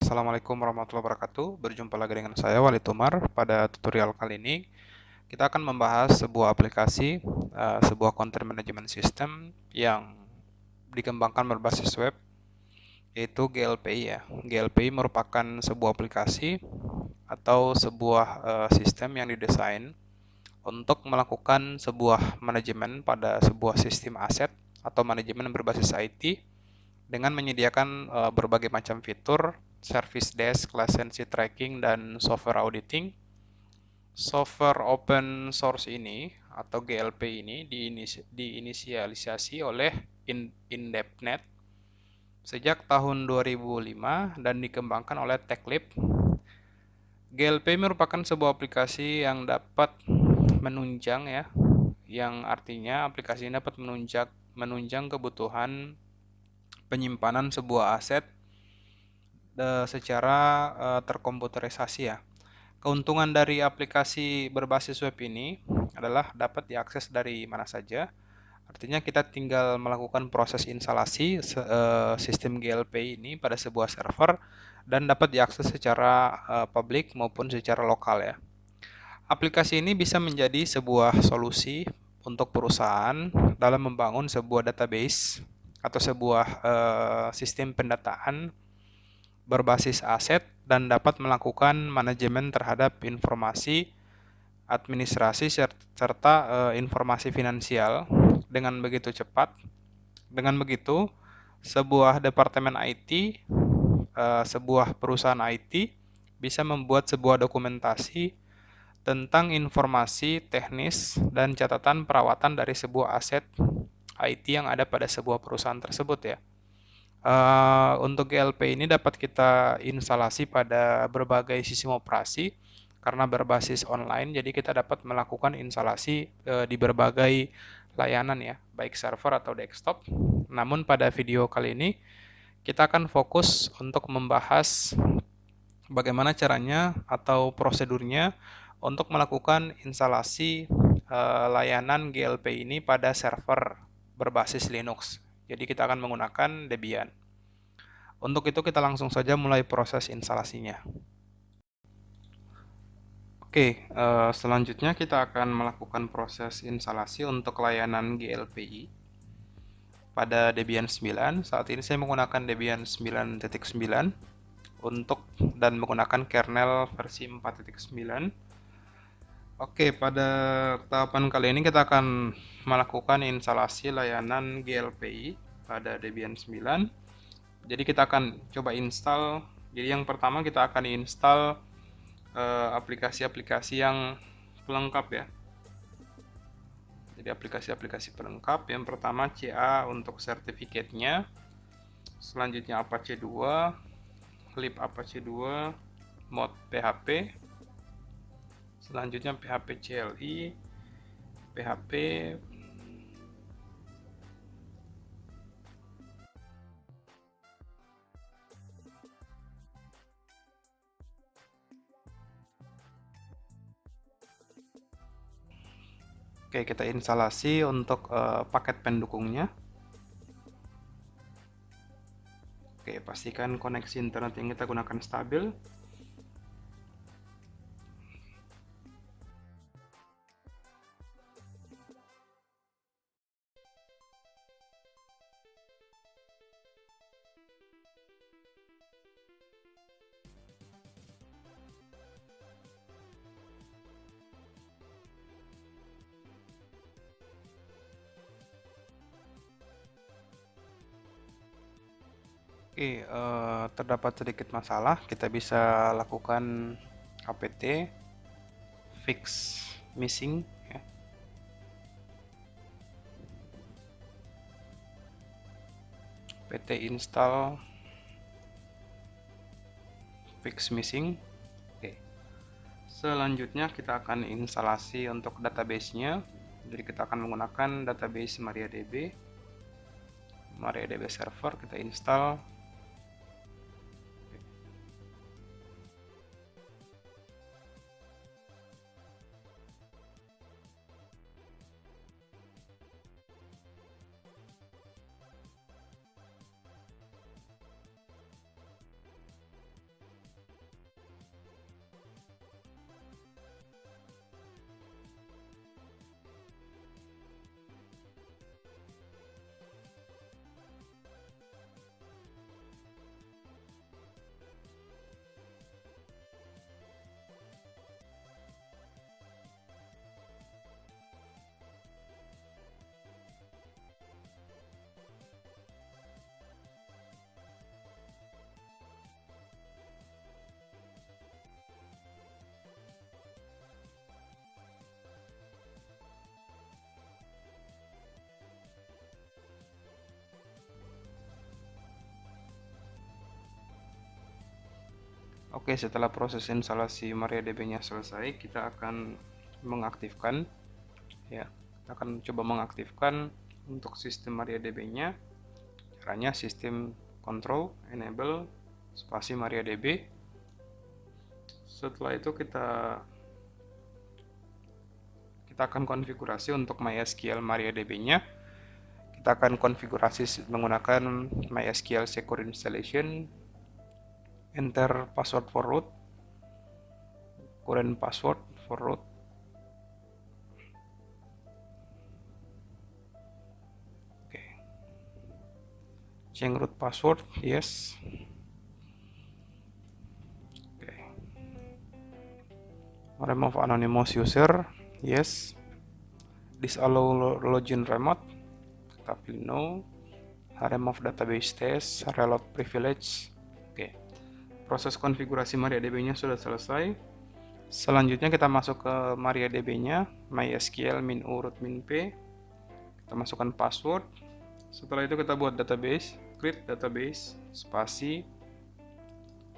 Assalamualaikum warahmatullahi wabarakatuh. Berjumpa lagi dengan saya Walid Umar. Pada tutorial kali ini kita akan membahas sebuah aplikasi, sebuah content management system yang dikembangkan berbasis web, yaitu GLPI ya. GLPI merupakan sebuah aplikasi atau sebuah sistem yang didesain untuk melakukan sebuah manajemen pada sebuah sistem aset atau manajemen berbasis IT dengan menyediakan berbagai macam fitur, service desk, latency tracking, dan software auditing. Software open source ini atau GLP ini diinisialisasi oleh IndepNet sejak tahun 2005 dan dikembangkan oleh TechLeap. GLP merupakan sebuah aplikasi yang dapat menunjang ya, yang artinya aplikasi ini dapat menunjang kebutuhan penyimpanan sebuah aset secara terkomputerisasi ya. Keuntungan dari aplikasi berbasis web ini adalah dapat diakses dari mana saja. Artinya kita tinggal melakukan proses instalasi sistem GLP ini pada sebuah server dan dapat diakses secara publik maupun secara lokal ya. Aplikasi ini bisa menjadi sebuah solusi untuk perusahaan dalam membangun sebuah database atau sebuah sistem pendataan berbasis aset dan dapat melakukan manajemen terhadap informasi, administrasi, serta informasi finansial dengan begitu cepat. Dengan begitu, sebuah departemen IT, sebuah perusahaan IT bisa membuat sebuah dokumentasi tentang informasi teknis dan catatan perawatan dari sebuah aset IT yang ada pada sebuah perusahaan tersebut ya. Untuk GLP ini dapat kita instalasi pada berbagai sistem operasi karena berbasis online, jadi kita dapat melakukan instalasi di berbagai layanan ya, baik server atau desktop. Namun pada video kali ini kita akan fokus untuk membahas bagaimana caranya atau prosedurnya untuk melakukan instalasi layanan GLP ini pada server berbasis Linux. Jadi kita akan menggunakan Debian. Untuk itu kita langsung saja mulai proses instalasinya. Oke, selanjutnya kita akan melakukan proses instalasi untuk layanan GLPI pada Debian 9. Saat ini saya menggunakan Debian 9.9 untuk dan menggunakan kernel versi 4.9. Oke, pada tahapan kali ini kita akan melakukan instalasi layanan GLPI pada Debian 9. Jadi kita akan coba install. Jadi yang pertama kita akan install aplikasi-aplikasi yang pelengkap ya. Jadi aplikasi-aplikasi pelengkap. Yang pertama CA untuk sertifikatnya. Selanjutnya Apache 2, lib Apache 2, mod PHP. Selanjutnya PHP CLI, PHP Oke, kita instalasi untuk paket pendukungnya. Oke, pastikan koneksi internet yang kita gunakan stabil. Oke, terdapat sedikit masalah. Kita bisa lakukan apt fix missing ya. Pt install fix missing. Oke. Selanjutnya kita akan instalasi untuk database-nya. Jadi kita akan menggunakan database MariaDB. MariaDB server kita install. Oke, setelah proses instalasi MariaDB-nya selesai, kita akan mengaktifkan ya. Kita akan coba mengaktifkan untuk sistem MariaDB-nya. Caranya sistem control enable spasi MariaDB. Setelah itu kita akan konfigurasi untuk MySQL MariaDB-nya. Kita akan konfigurasi menggunakan MySQL Secure Installation. Enter password for root, current password for root. Oke. Change root password, yes. Oke. Remove anonymous user, yes. Disallow login remote, kita pilih no. Remove database test, reload privilege. Oke. Proses konfigurasi MariaDB-nya sudah selesai. Selanjutnya kita masuk ke MariaDB-nya, MySQL min u root min p. Kita masukkan password. Setelah itu kita buat database, create database, spasi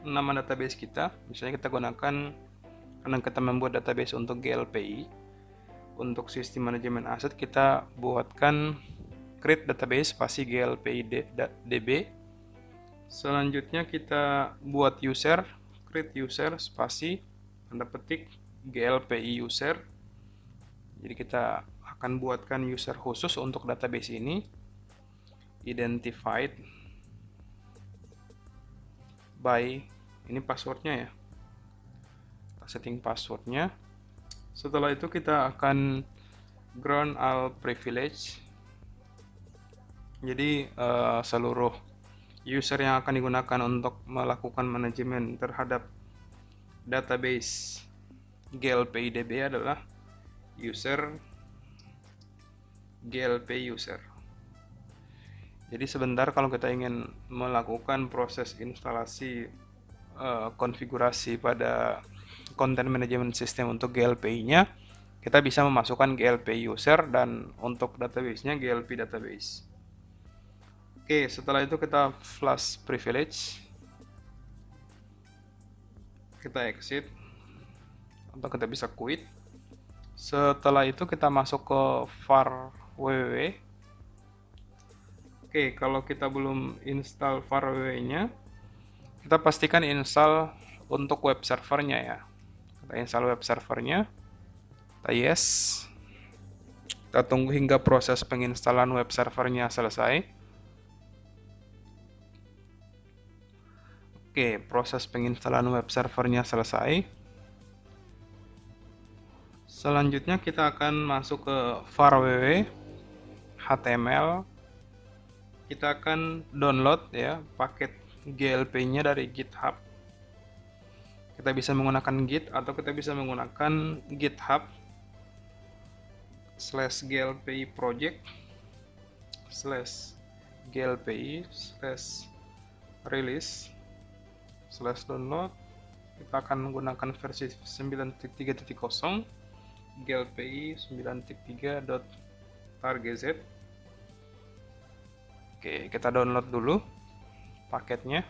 nama database kita. Misalnya kita gunakan, karena kita membuat database untuk GLPI. Untuk sistem manajemen aset kita buatkan create database spasi GLPI DB. Selanjutnya kita buat user, create user spasi tanda petik GLPI user. Jadi kita akan buatkan user khusus untuk database ini. Identified by, ini passwordnya ya. Kita setting passwordnya. Setelah itu kita akan grant all privilege. Jadi seluruh user yang akan digunakan untuk melakukan manajemen terhadap database GLPI DB adalah user GLPI user. Jadi sebentar kalau kita ingin melakukan proses instalasi konfigurasi pada content management system untuk GLPI-nya, kita bisa memasukkan GLPI user dan untuk database-nya GLP database. Oke, setelah itu kita flush privilege, kita exit, atau kita bisa quit. Setelah itu kita masuk ke var www. Oke, kalau kita belum install var www-nya, kita pastikan install untuk web servernya ya. Kita install web servernya, kita yes. Kita tunggu hingga proses penginstalan web servernya selesai. Oke, proses penginstalan web servernya selesai. Selanjutnya kita akan masuk ke var www HTML. Kita akan download ya paket GLP-nya dari GitHub. Kita bisa menggunakan Git atau kita bisa menggunakan GitHub /glpi project /glpi /release /download. Kita akan menggunakan versi 9.3.0 glpi 9.3.targz. Oke, kita download dulu paketnya.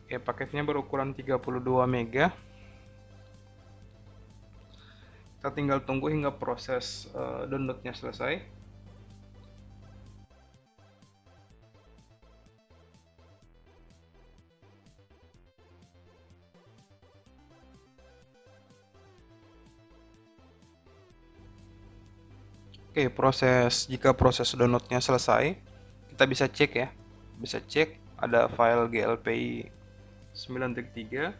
Oke, paketnya berukuran 32 MB. Kita tinggal tunggu hingga proses downloadnya selesai. Oke, jika proses downloadnya selesai, kita bisa cek ya. Bisa cek ada file GLPI 9.3.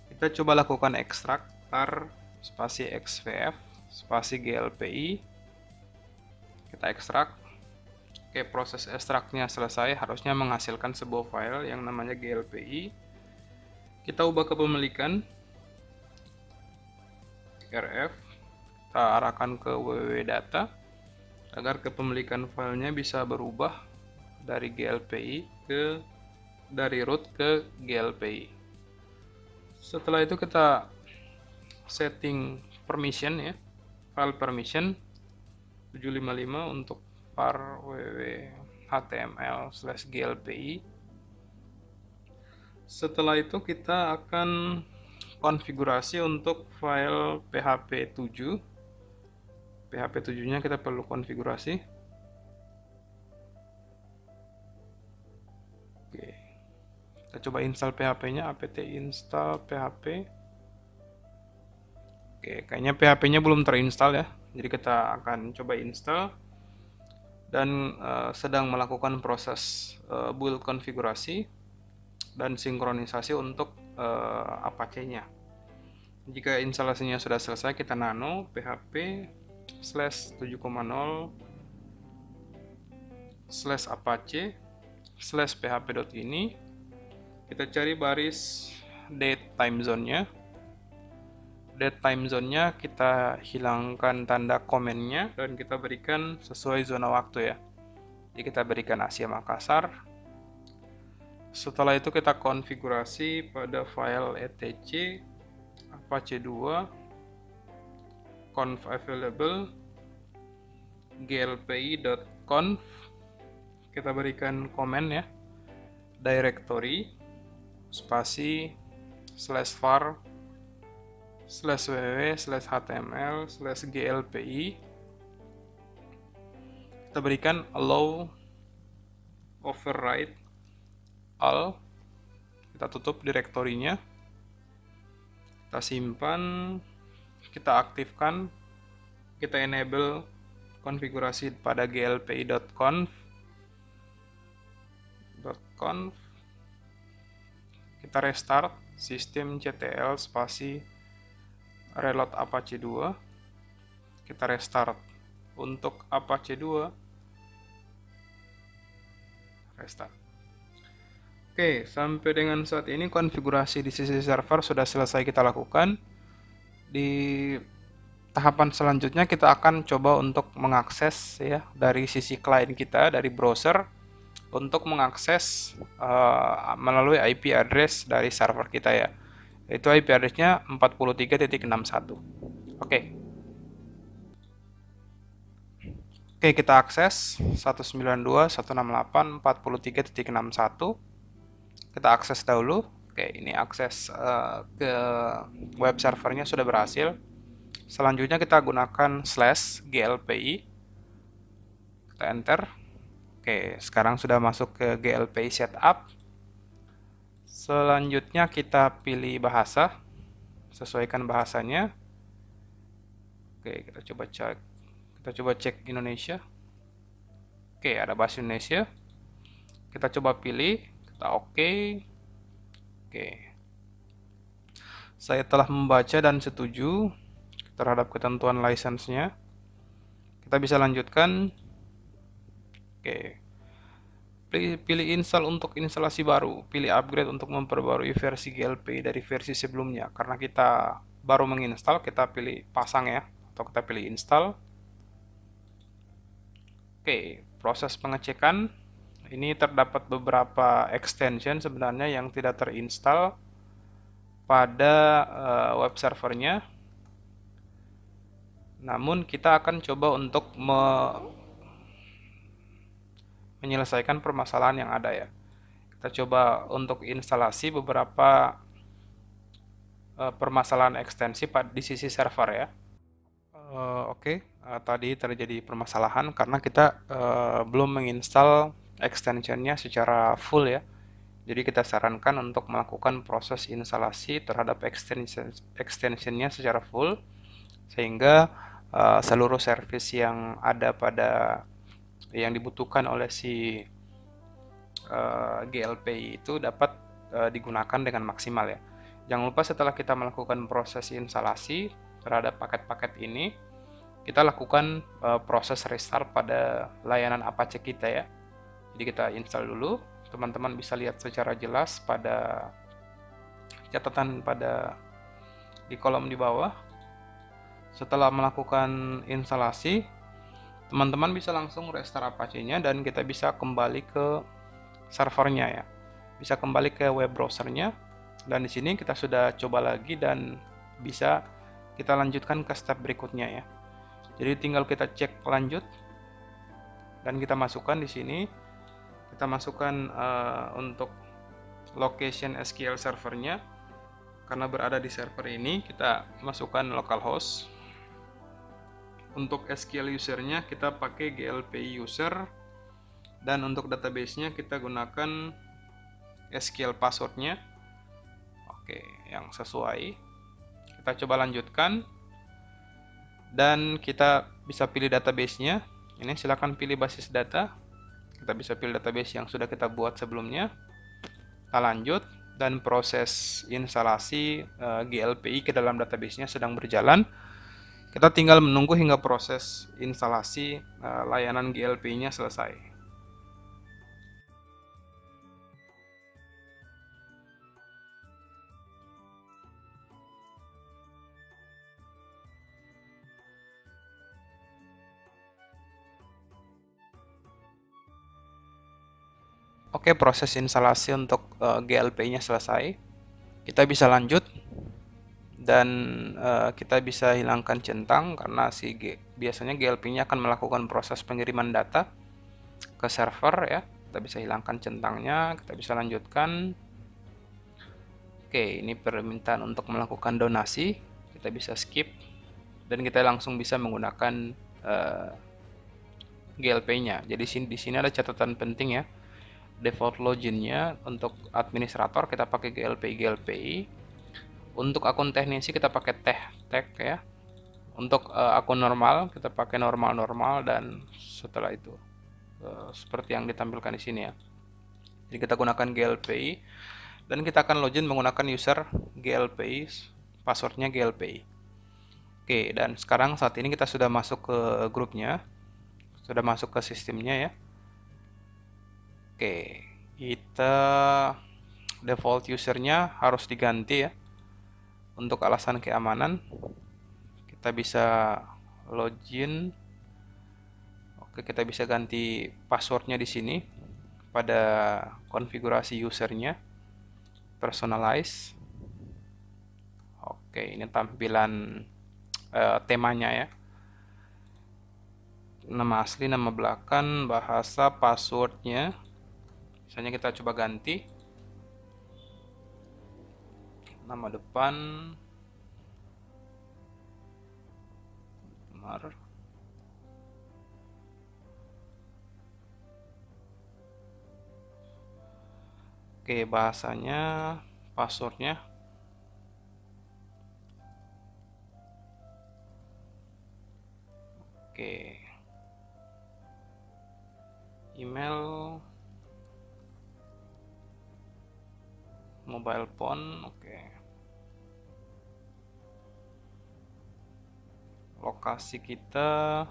Kita coba lakukan ekstrak tar spasi xvf spasi GLPI. Kita ekstrak. Oke, proses ekstraknya selesai, harusnya menghasilkan sebuah file yang namanya GLPI. Kita ubah kepemilikan rf. Kita arahkan ke www.data agar kepemilikan filenya bisa berubah dari GLPI dari root ke GLPI. Setelah itu kita setting permission ya, file permission 755 untuk var www html/glpi. Setelah itu kita akan konfigurasi untuk file PHP 7. PHP 7-nya kita perlu konfigurasi. Oke. Kita coba install PHP-nya, apt install PHP. Oke, kayaknya PHP-nya belum terinstall ya. Jadi kita akan coba install dan sedang melakukan proses build konfigurasi dan sinkronisasi untuk Apache-nya. Jika instalasinya sudah selesai, kita nano php /7.0/apache/php.ini. Kita cari baris date time zone-nya. Date time zone-nya kita hilangkan tanda komennya dan kita berikan sesuai zona waktu ya. Jadi kita berikan Asia Makassar. Setelah itu kita konfigurasi pada file etc apache 2 conf available glpi.conf. Kita berikan komen ya, directory spasi /var /www/html/glpi. Kita berikan allow override all. Kita tutup direktorinya, kita simpan, kita aktifkan, kita enable konfigurasi pada glpi.conf. Kita restart sistem ctl spasi reload apache 2. Kita restart untuk apache 2. Restart. Oke, sampai dengan saat ini konfigurasi di sisi server sudah selesai kita lakukan. Di tahapan selanjutnya kita akan coba untuk mengakses ya dari sisi klien kita, dari browser, untuk mengakses melalui IP address dari server kita ya. Itu IP address-nya 43.61. Oke. Oke, kita akses 192.168.43.61. Kita akses dahulu. Oke, ini akses ke web servernya sudah berhasil. Selanjutnya kita gunakan /glpi. Kita enter. Oke, sekarang sudah masuk ke glpi setup. Selanjutnya kita pilih bahasa. Sesuaikan bahasanya. Oke, kita coba cek Indonesia. Oke, ada bahasa Indonesia. Kita coba pilih, kita oke. Saya telah membaca dan setuju terhadap ketentuan license-nya. Kita bisa lanjutkan. Oke. Pilih install untuk instalasi baru. Pilih upgrade untuk memperbarui versi GLP dari versi sebelumnya. Karena kita baru menginstal, kita pilih pasang ya, atau kita pilih install. Oke, proses pengecekan. Ini terdapat beberapa extension sebenarnya yang tidak terinstall pada web servernya. Namun kita akan coba untuk menyelesaikan permasalahan yang ada ya. Kita coba untuk instalasi beberapa permasalahan ekstensi di sisi server ya. Tadi terjadi permasalahan karena kita belum menginstal extensionnya secara full ya. Jadi kita sarankan untuk melakukan proses instalasi terhadap extensionnya secara full, sehingga seluruh service yang ada yang dibutuhkan oleh si GLPI itu dapat digunakan dengan maksimal ya. Jangan lupa setelah kita melakukan proses instalasi terhadap paket-paket ini, kita lakukan proses restart pada layanan Apache kita ya. Jadi kita install dulu. Teman-teman bisa lihat secara jelas pada catatan di kolom di bawah. Setelah melakukan instalasi, teman-teman bisa langsung restart Apache-nya dan kita bisa kembali ke servernya ya. Bisa kembali ke web browsernya, dan di sini kita sudah coba lagi dan bisa kita lanjutkan ke step berikutnya ya. Jadi tinggal kita cek lanjut dan kita masukkan di sini. Kita masukkan untuk location SQL servernya. Karena berada di server ini, kita masukkan localhost. Untuk SQL usernya kita pakai glpi user, dan untuk database-nya kita gunakan SQL passwordnya. Oke, yang sesuai. Kita coba lanjutkan, dan kita bisa pilih database-nya. Ini silakan pilih basis data. Kita bisa pilih database yang sudah kita buat sebelumnya. Kita lanjut, dan proses instalasi glpi ke dalam database-nya sedang berjalan. Kita tinggal menunggu hingga proses instalasi layanan glpi-nya selesai. Oke, proses instalasi untuk glpi-nya selesai. Kita bisa lanjut, dan kita bisa hilangkan centang karena biasanya glpi-nya akan melakukan proses pengiriman data ke server ya. Kita bisa hilangkan centangnya, kita bisa lanjutkan. Oke, ini permintaan untuk melakukan donasi, kita bisa skip, dan kita langsung bisa menggunakan glpi-nya. Jadi di sini ada catatan penting ya. Default login-nya untuk administrator kita pakai glpi. Untuk akun teknisi kita pakai tag ya. Untuk akun normal kita pakai normal, dan setelah itu seperti yang ditampilkan di sini ya. Jadi kita gunakan glpi, dan kita akan login menggunakan user glpi, passwordnya glpi. Oke, dan sekarang saat ini kita sudah masuk ke grupnya, sudah masuk ke sistemnya ya. Oke, kita default usernya harus diganti ya. Untuk alasan keamanan, kita bisa login. Oke, kita bisa ganti passwordnya di sini pada konfigurasi usernya, personalize. Oke, ini tampilan temanya ya. Nama asli, nama belakang, bahasa, passwordnya. Misalnya kita coba ganti. Nama depan, benar. Oke, bahasanya, passwordnya. Oke, email, mobile phone, oke. Lokasi kita,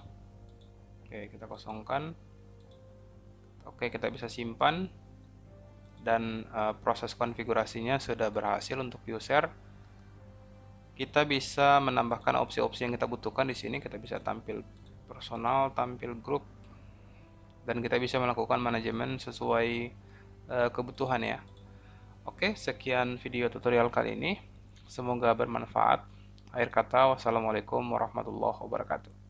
oke, kita kosongkan. Oke, kita bisa simpan, dan proses konfigurasinya sudah berhasil untuk user. Kita bisa menambahkan opsi-opsi yang kita butuhkan di sini. Kita bisa tampil personal, tampil grup, dan kita bisa melakukan manajemen sesuai kebutuhan ya. Oke, sekian video tutorial kali ini. Semoga bermanfaat. Akhir kata, wassalamualaikum warahmatullahi wabarakatuh.